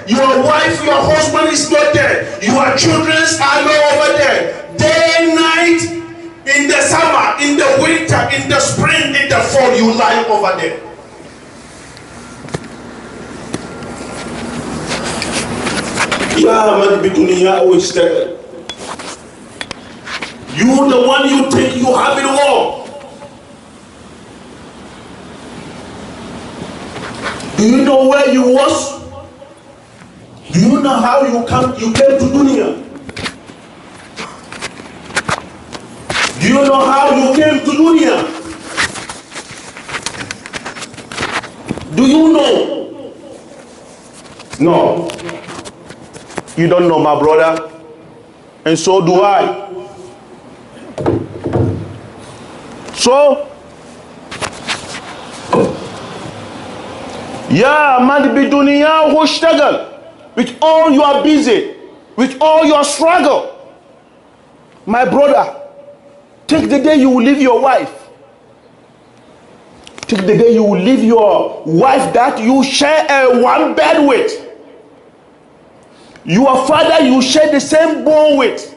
Your wife, your husband is not there. Your children are not over there. Day and night, in the summer, in the winter, in the spring, in the fall, you lie over there. You the one you think you have it all. Do you know where you was? Do you know how you came to dunya? Do you know how you came to dunya? Do you know? No. You don't know, my brother. And so do I. So, yeah, man, be dunya who struggle. With all you are busy, with all your struggle, my brother, take the day you will leave your wife. Take the day you will leave your wife that you share one bed with. Your father you share the same bowl with.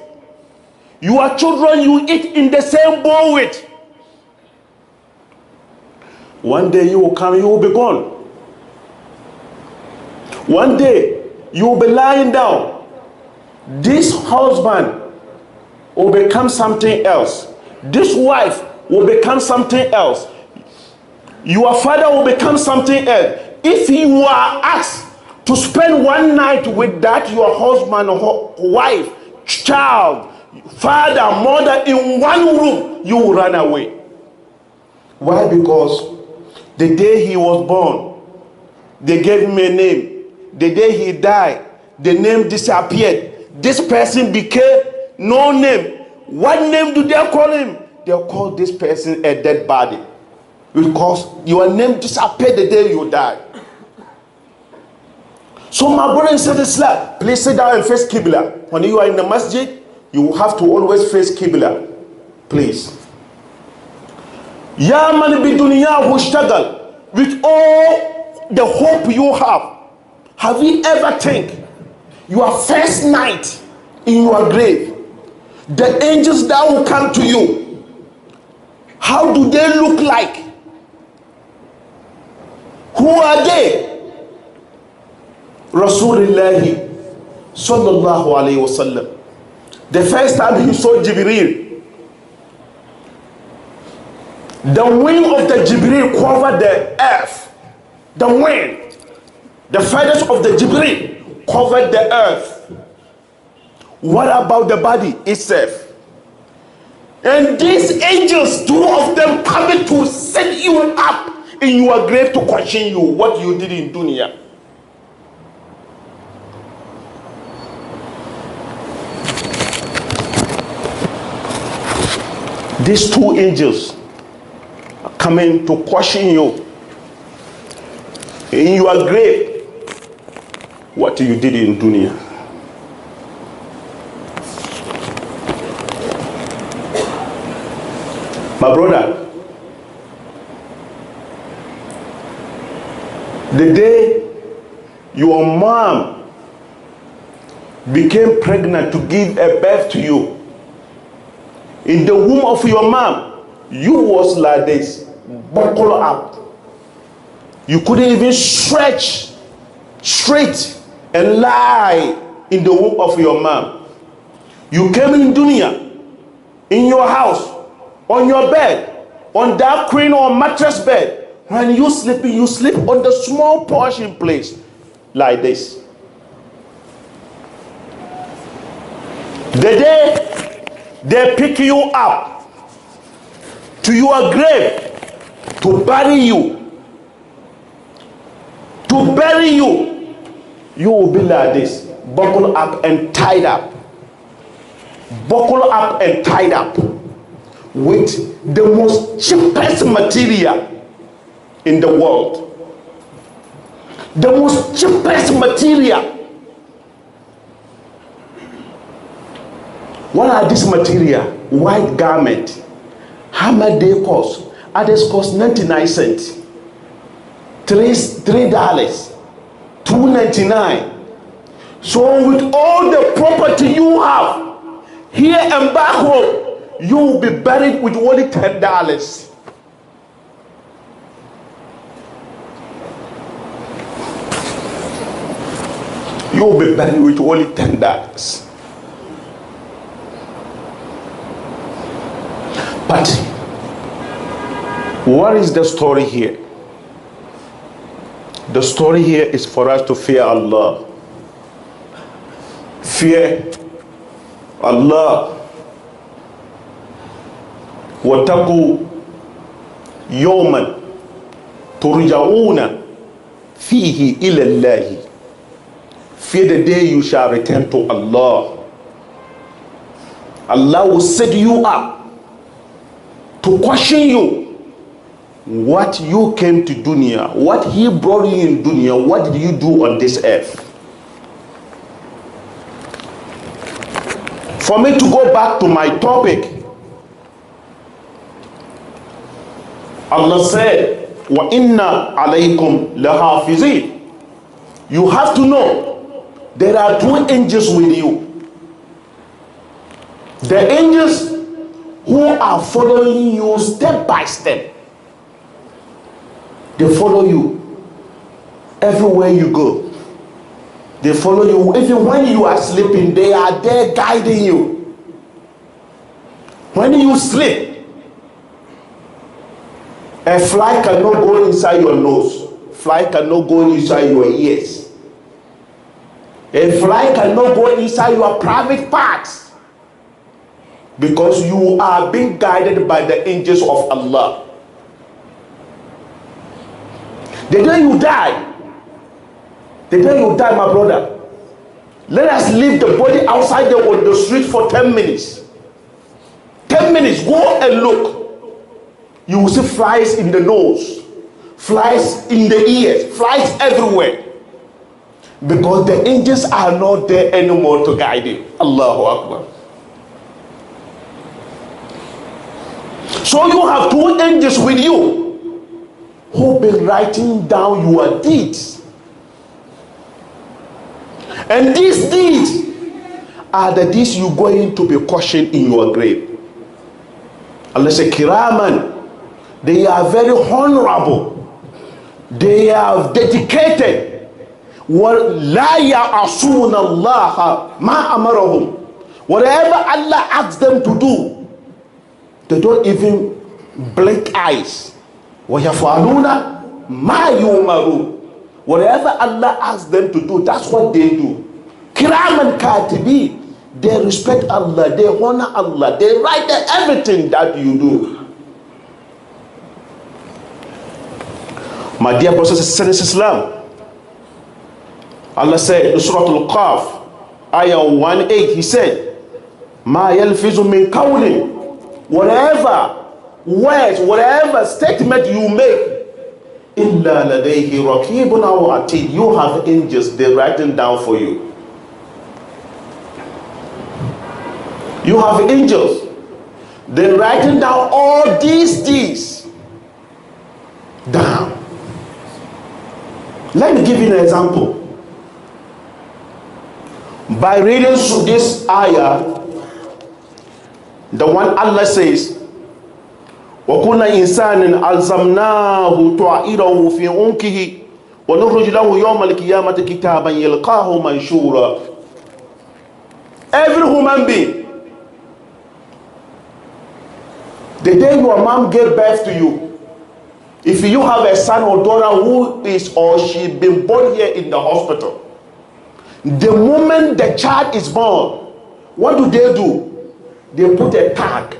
Your children you eat in the same bowl with. One day you will come, you will be gone. One day you will be lying down. This husband will become something else. This wife will become something else. Your father will become something else. If you are asked to spend one night with that your husband, wife, child, father, mother in one room, you will run away. Why? Because the day he was born, they gave him a name. The day he died, the name disappeared. This person became no name. What name do they call him? They call this person a dead body. Because your name disappeared the day you died. So my brother and sister, please sit down and face Qibla. When you are in the masjid, you have to always face Qibla. Please. Ya man bi dunya who struggle with all the hope you have. Have you ever think your first night in your grave, the angels that will come to you, how do they look like? Who are they? Rasulullah sallallahu alayhi wasallam. The first time he saw Jibreel, the wing of the Jibreel covered the earth. The wing. The feathers of the Jibreel covered the earth. What about the body itself? And these angels, two of them coming to set you up in your grave to question you what you did in dunya. These two angels are coming to question you in your grave. What you did in dunya. My brother, the day your mom became pregnant to give a birth to you, in the womb of your mom, you was like this, buckle up. You couldn't even stretch straight and lie in the womb of your mom. You came in dunya, in your house, on your bed, on that queen or mattress bed. When you sleeping, you sleep on the small portion place, like this. The day they pick you up to your grave to bury you, you will be like this, buckle up and tied up. Buckle up and tied up with the most cheapest material in the world. The most cheapest material. What are this material? White garment. How much they cost? Others cost 99 cents. $3, $2.99, So with all the property you have here and back home, you will be buried with only $10. You will be buried with only $10. But what is the story here? The story here is for us to fear Allah. Fear Allah. وَاتَّقُوا يَوْمًا تُرْجَعُونَ فِيهِ إِلَى اللَّهِ. Fear the day you shall return to Allah. Allah will set you up to question you what you came to dunya, what He brought you in dunya, what did you do on this earth? For me to go back to my topic, Allah said, وَإِنَّ عَلَيْكُمْ لَحَافِظِينَ. You have to know there are two angels with you. The angels who are following you step by step. They follow you everywhere you go. They follow you even when you are sleeping. They are there guiding you. When you sleep, a fly cannot go inside your nose. Fly cannot go inside your ears. A fly cannot go inside your private parts, because you are being guided by the angels of Allah. The day you die, my brother, let us leave the body outside there on the street for 10 minutes. 10 minutes, go and look. You will see flies in the nose, flies in the ears, flies everywhere. Because the angels are not there anymore to guide you. Allahu Akbar. So you have two angels with you who be writing down your deeds. And these deeds are the deeds you're going to be questioned in your grave. Allah says, Kiraman, they are very honorable. They are dedicated. وَلَا يَعْصُونَ اللَّهَ مَا أَمَرَهُمْ. Whatever Allah asks them to do, they don't even blink eyes. وَيَفْعَلُونَ مَا يُؤْمَرُونَ. Whatever Allah asks them to do, that's what they do. Kiraman Katibi. They respect Allah, they honor Allah, they write everything that you do. My dear brothers and sisters in Islam, Allah said in Surah Al-Qaf, Ayah 1:8, He said, Ma yalfizu min qawlin. Whatever words, whatever statement you make, illa ladayhi raqibun aw atid. You have angels, they're writing down for you. You have angels, they're writing down all these deeds down. Let me give you an example. By reading through this ayah, the one Allah says, وَكُلَّ إِنسَانٍ أَلْزَمْنَاهُ طَائِرَهُ فِي عُنْقِهِ وَنُخْرِجُ لَهُ يَوْمَ الْقِيَامَةِ كِتَابًا يَلْقَاهُ مَنْشُورًا. Every human being, the day your mom gave birth to you, if you have a son or daughter who is or she been born here in the hospital, the moment the child is born, what do? They put a tag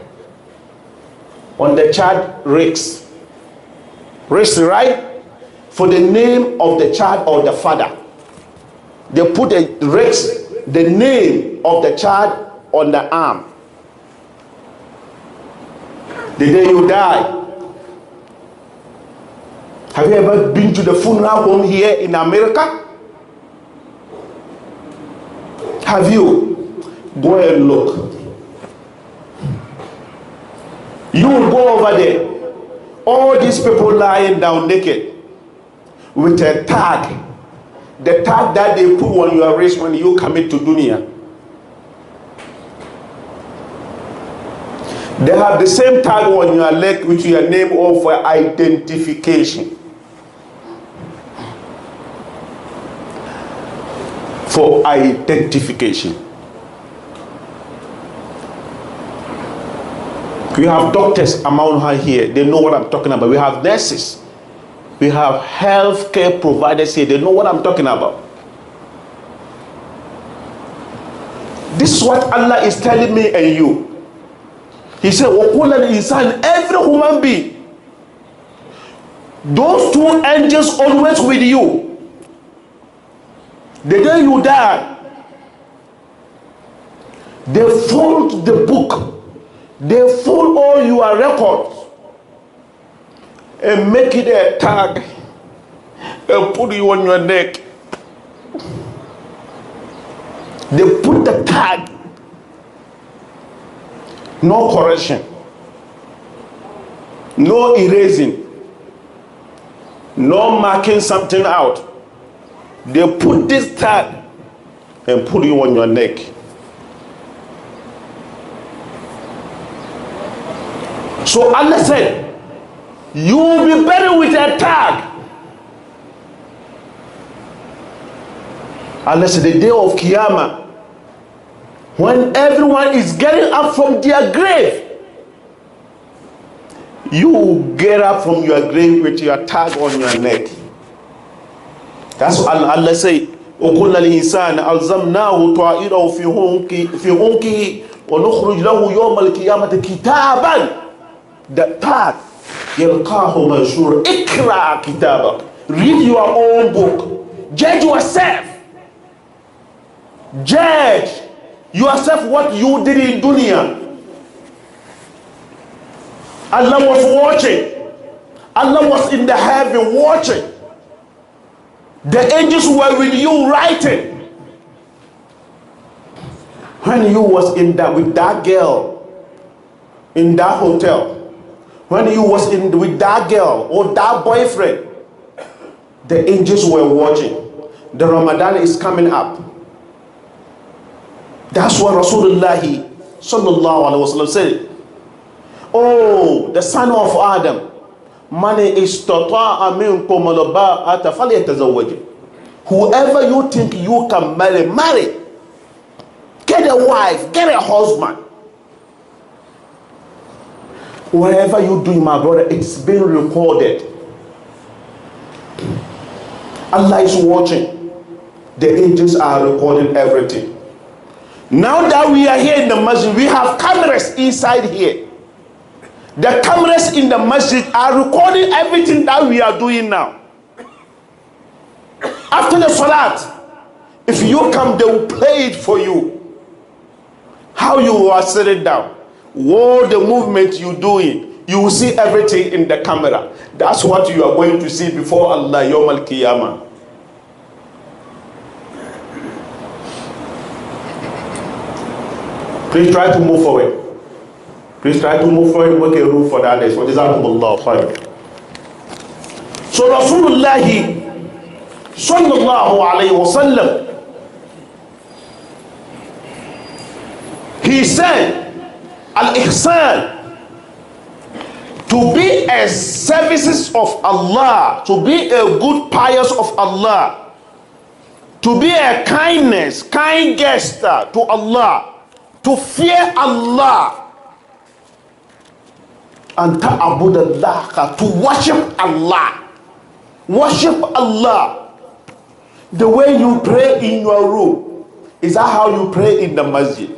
on the child wrist, right? For the name of the child or the father. They put a wrist, the name of the child on the arm. The day you die. Have you ever been to the funeral home here in America? Have you? Go and look. You will go over there. All these people lying down naked with a tag. The tag that they put on your wrist when you commit to dunya. They have the same tag on your leg which your name of for identification. For identification. We have doctors among her here. They know what I'm talking about. We have nurses. We have healthcare providers here. They know what I'm talking about. This is what Allah is telling me and you. He said, every human being. Those two angels always with you. The day you die, they fold the book. They fold all your records and make it a tag and put you on your neck. They put the tag. No correction. No erasing. No marking something out. They put this tag and put you on your neck. So Allah said, you will be buried with a tag. Allah said, the day of Qiyamah, when everyone is getting up from their grave, you will get up from your grave with your tag on your neck. That's what Allah said. وَكُلَّ الْإِنسَانِ أَلْزَمْنَاهُ طَائِرَهُ فِي عُنْقِهِ وَنُخْرِجْ لَهُ يَوْمَ الْقِيَامَةِ كِتَابًا. The tag, يَلْقَاهُ مَنْشُورًا. اقْرَأْ كِتَابَكَ. Read your own book. Judge yourself. Judge yourself what you did in dunya. Allah was watching. Allah was in the heaven watching. The angels were with you writing. When you was in that with that girl in that hotel, when you was in with that girl or that boyfriend, the angels were watching. The Ramadan is coming up. That's what Rasulullah sallallahu alaihi wasallam said. Oh, the son of Adam, man istata'a minkum al-ba'ata falyatazawwaj. Whoever you think you can marry, marry. Get a wife, get a husband. Whatever you do, my brother, it's been recorded. Allah is watching. The angels are recording everything. Now that we are here in the masjid, we have cameras inside here. The cameras in the masjid are recording everything that we are doing now. After the salat, if you come, they will play it for you. How you are sitting down, what the movement you doing, you will see everything in the camera. That's what you are going to see before Allah Yawm al-Qiyamah. Please try to move forward. Please try to move forward, make a room for the others. What is Allah khair? So Rasulullah sallallahu alayhi wa sallam, he said, al-ihsan, to be a services of Allah, to be a good pious of Allah, to be a kindness, kind gesture to Allah, to fear Allah, and ta'abudallah, to worship Allah. Worship Allah. The way you pray in your room, is that how you pray in the masjid?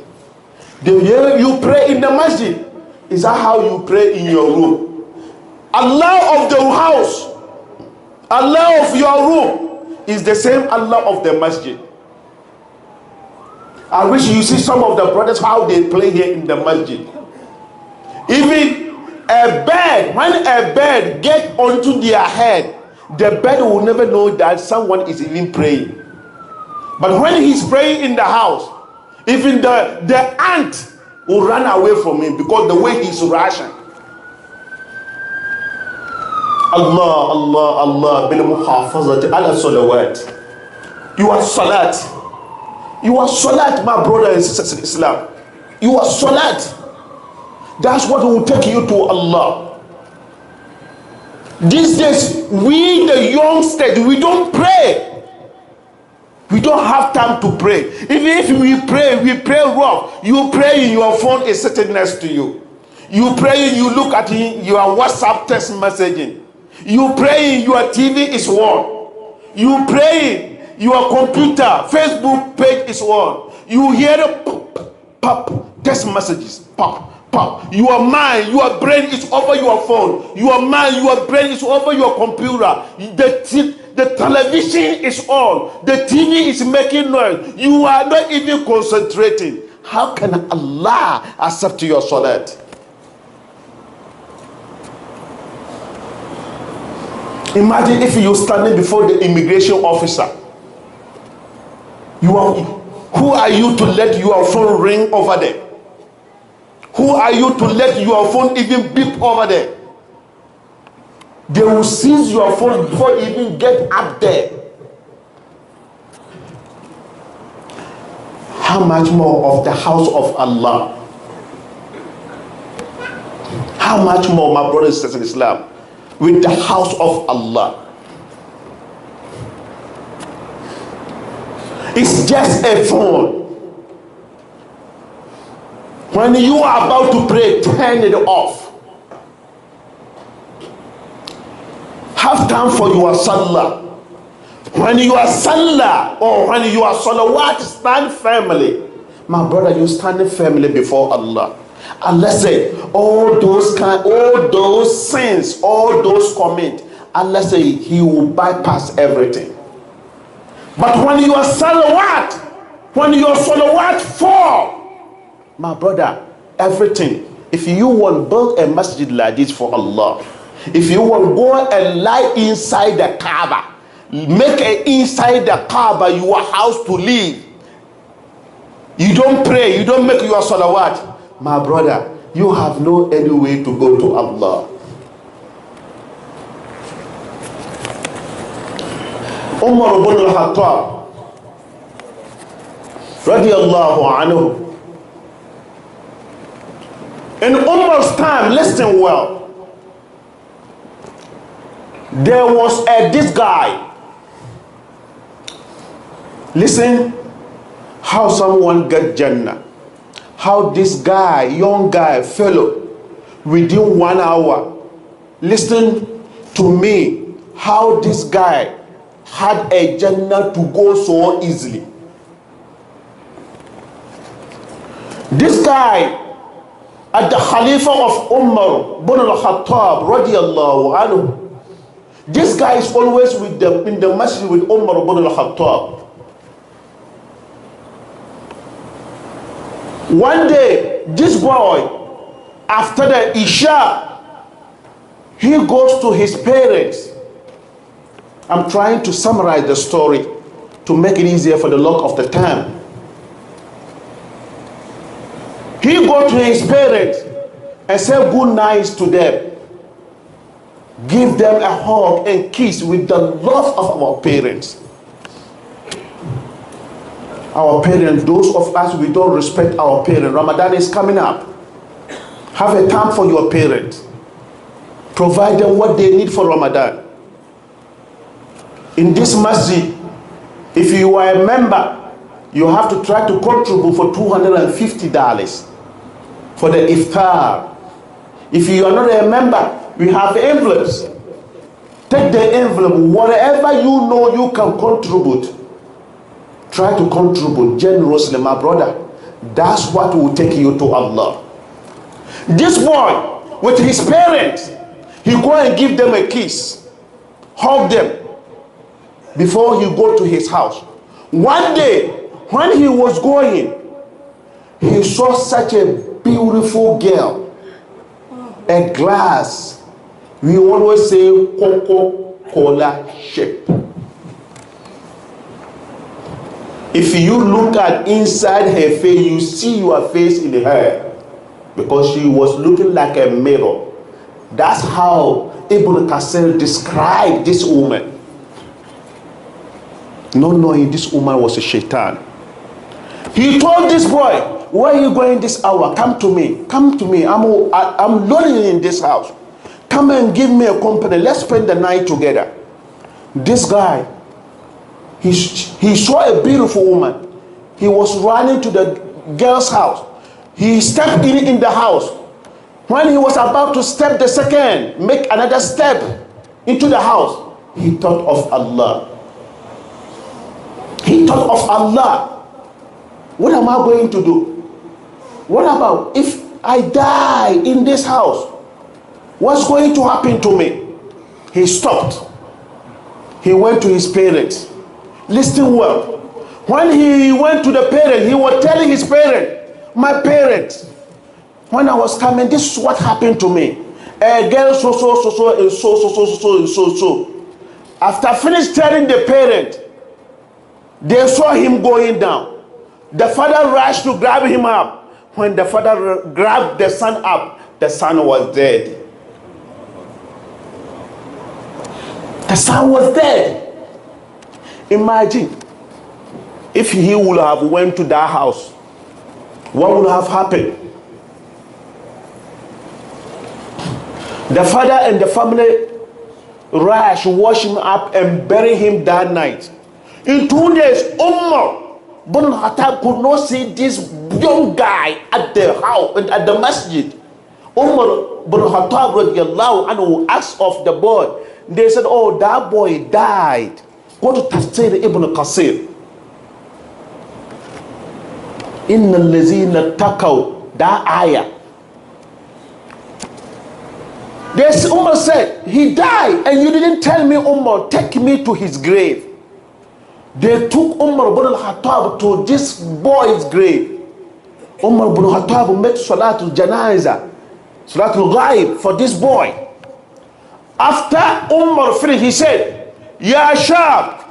The way you pray in the masjid, is that how you pray in your room? Allah of the house, Allah of your room, is the same Allah of the masjid. I wish you see some of the brothers how they play here in the masjid. Even a bird, when a bird gets onto their head, the bird will never know that someone is even praying. But when he's praying in the house, even the ant will run away from him because the way he's rushing. Allah, Allah, Allah, bil muhafazati ala salawat. You are salat. You are salat, my brother and sisters in Islam. You are salat. That's what will take you to Allah. These days, we the youngsters, we don't pray. We don't have time to pray. Even if we pray rough. You pray in your phone is sitting next to you. You pray, you look at your WhatsApp text messaging. You pray, your TV is on. You pray, your computer, Facebook page is on. You hear the pop, text messages, pop, pop. Your mind, your brain is over your phone. Your mind, your brain is over your computer. The television is on. The TV is making noise. You are not even concentrating. How can Allah accept your salat? Imagine if you're standing before the immigration officer. Who are you to let your phone ring over there? Who are you to let your phone even beep over there? They will seize your phone before you even get up there. How much more of the house of Allah? How much more, my brothers and sisters in Islam, with the house of Allah? It's just a phone. When you are about to pray, turn it off. Have time for your salah. When you are salah or when you are salawat, stand firmly. My brother, you stand firmly before Allah. Allah say all those sins, all those commit, Allah say He will bypass everything. But when you are salawat fall, my brother, everything. If you want to build a masjid like this for Allah, if you want to go and lie inside the Kaaba, make it inside the Kaaba your house to live. You don't pray, you don't make your salawat. My brother, you have no any way to go to Allah. Umar ibn al-Khattab radiyallahu anhu. In Umar's time, listen well. There was this guy. Listen how someone get Jannah. How this guy, young guy, fellow, within 1 hour. Listen to me. How this guy had a Jannah to go so easily. This guy, at the Khalifa of Umar ibn al-Khattab radiyallahu anhu, this guy is always with them in the masjid with Umar ibn al-Khattab. One day, this boy, after the Isha, he goes to his parents. I'm trying to summarize the story to make it easier for the lock of the time. He goes to his parents and said good night to them. Give them a hug and kiss with the love of our parents. Our parents, those of us, we don't respect our parents. Ramadan is coming up. Have a time for your parents. Provide them what they need for Ramadan. In this masjid, if you are a member, you have to try to contribute for $250 for the iftar. If you are not a member, we have envelopes. Take the envelope, whatever you know you can contribute. Try to contribute generously, my brother. That's what will take you to Allah. This boy, with his parents, he go and give them a kiss, hug them, before he go to his house. One day, when he was going, he saw such a beautiful girl, a glass. We always say Coca-Cola shape. If you look at inside her face, you see your face in her, because she was looking like a mirror. That's how Ibn Kasir described this woman. not knowing this woman was a shaitan. He told this boy, where are you going this hour? Come to me. Come to me. I'm lonely in this house. Come and give me a company. Let's spend the night together. This guy, he saw a beautiful woman. He was running to the girl's house. He stepped in the house. When he was about to step the second, make another step into the house, he thought of Allah. He thought of Allah. What am I going to do? What about if I die in this house? What's going to happen to me? He stopped. He went to his parents. Listen well. When he went to the parents, he was telling his parents, my parents, when I was coming, this is what happened to me. A girl so. After finished telling the parent, they saw him going down. The father rushed to grab him up. When the father grabbed the son up, the son was dead. The son was dead. Imagine if he would have went to that house, what would have happened? The father and the family rushed, wash him up and bury him that night. In 2 days, Umar bin Khattab could not see this young guy at the house and at the masjid. Umar bin Khattab radiallahu anhu asked of the boy. They said, oh, that boy died. Go to Tafsir Ibn Qasir. Inna allazina taqaw, that ayah. Umar said, he died and you didn't tell me, Umar, take me to his grave. They took Umar bin Khattab to this boy's grave. Umar bin Khattab made Salatul Janazah, Salatul Ghaib for this boy. After Umar finished, he said, Ya Shab,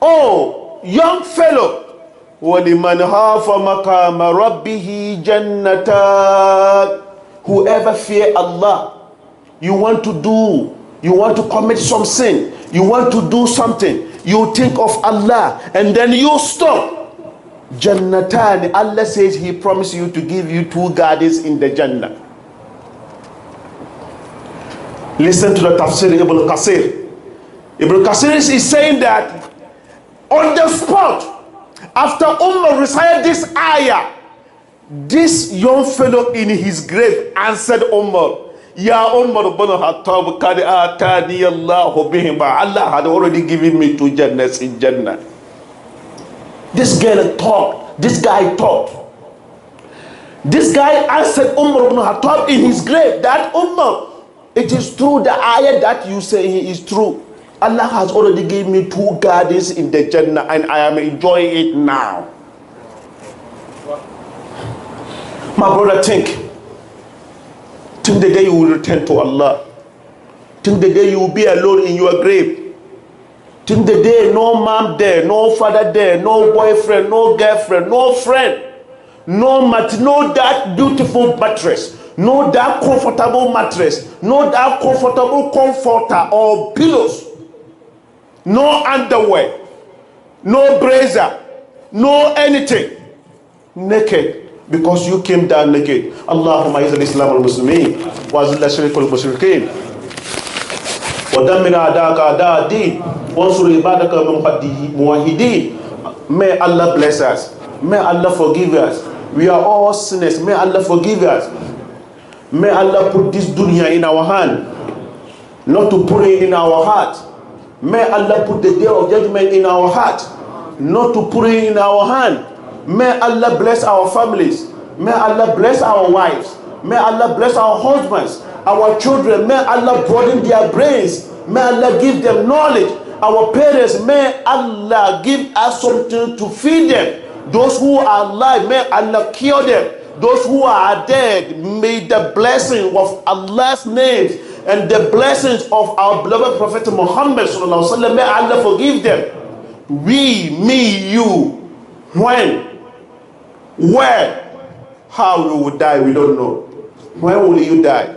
oh, young fellow, وَلِمَنْ هَافَ مَقَامَ رَبِّهِ جَنَّتَانِ. Whoever fear Allah, you want to commit some sin, you want to do something, you think of Allah, and then you stop. Jannatan, Allah says He promised you to give you 2 gardens in the Jannah. Listen to the Tafsir Ibn Qasir. Ibn Qasir is saying that on the spot, after Umar recited this ayah, this young fellow in his grave answered Umar, Ya Umar bin Khattab, kad atani Allahu bihima. Allah had already given me 2 Jannahs in Jannah. This girl talked. This guy talked. This guy answered Umar bin Khattab in his grave that Umar, it is true, the ayah that you say is true. Allah has already given me 2 gardens in the Jannah and I am enjoying it now. My brother, think the day you will return to Allah. Think the day you will be alone in your grave. Think the day no mom there, no father there, no boyfriend, no girlfriend, no friend, no that beautiful mattress, no that comfortable mattress, no that comfortable comforter or pillows, no underwear, no brazier, no anything. Naked. Because you came down naked. Allahumma izz al-Islam al-Muslimin wa azil al-Shirk al-Mushrikeen wa dammir a'da'aka a'da' ad-din wa ansur ibadaka muwahhidin. May Allah bless us. May Allah forgive us. We are all sinners. May Allah forgive us. May Allah put this dunya in our hand, not to put it in our heart. May Allah put the day of judgment in our heart, not to put it in our hand. May Allah bless our families. May Allah bless our wives. May Allah bless our husbands, our children. May Allah broaden their brains. May Allah give them knowledge. Our parents, may Allah give us something to feed them. Those who are alive, may Allah cure them. Those who are dead, may the blessing of Allah's names and the blessings of our beloved Prophet Muhammad sallallahu alaihi wasallam, may Allah forgive them. We, me, you, when, where, how we will die, we don't know. When will you die?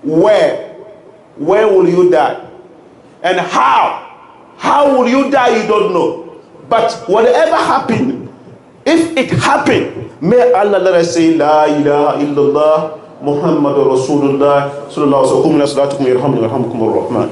Where will you die? And how How will you die? You don't know. But whatever happened, if it happened, may Allah let us say, La ilaha illallah, Muhammadur Rasulullah, sallallahu alaihi wa sallam,